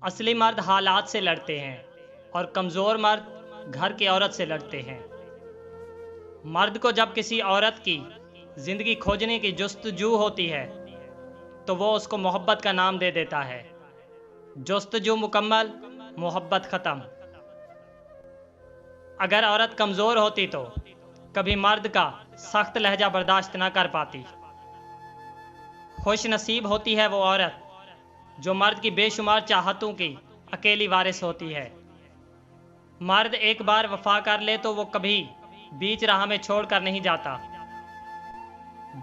असली मर्द हालात से लड़ते हैं और कमज़ोर मर्द घर की औरत से लड़ते हैं। मर्द को जब किसी औरत की ज़िंदगी खोजने की जुस्तजू होती है तो वो उसको मोहब्बत का नाम दे देता है। जुस्तजू मुकम्मल, मोहब्बत ख़त्म। अगर औरत कमज़ोर होती तो कभी मर्द का सख्त लहजा बर्दाश्त न कर पाती। खुश नसीब होती है वो औरत जो मर्द की बेशुमार चाहतों की अकेली वारिस होती है। मर्द एक बार वफा कर ले तो वो कभी बीच राह में छोड़ कर नहीं जाता।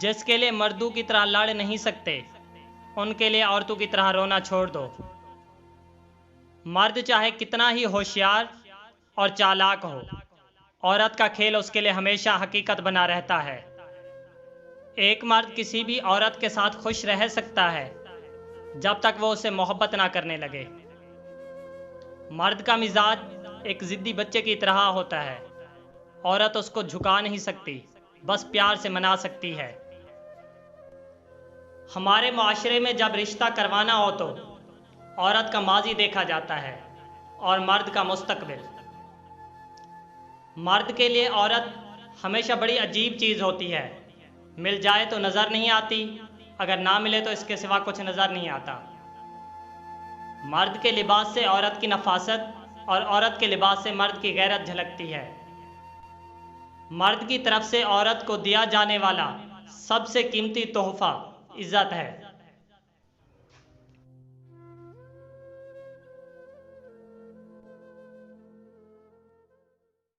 जिसके लिए मर्दों की तरह लड़ नहीं सकते उनके लिए औरतों की तरह रोना छोड़ दो। मर्द चाहे कितना ही होशियार और चालाक हो, औरत का खेल उसके लिए हमेशा हकीकत बना रहता है। एक मर्द किसी भी औरत के साथ खुश रह सकता है जब तक वो उसे मोहब्बत ना करने लगे। मर्द का मिजाज एक जिद्दी बच्चे की तरह होता है। औरत उसको झुका नहीं सकती, बस प्यार से मना सकती है। हमारे माशरे में जब रिश्ता करवाना हो तो औरत का माजी देखा जाता है और मर्द का मुस्तकबिल। मर्द के लिए औरत हमेशा बड़ी अजीब चीज़ होती है। मिल जाए तो नज़र नहीं आती, अगर ना मिले तो इसके सिवा कुछ नज़र नहीं आता। मर्द के लिबास से औरत की नफासत और औरत के लिबास से मर्द की गैरत झलकती है। मर्द की तरफ से औरत को दिया जाने वाला सबसे कीमती तोहफा इज्जत है।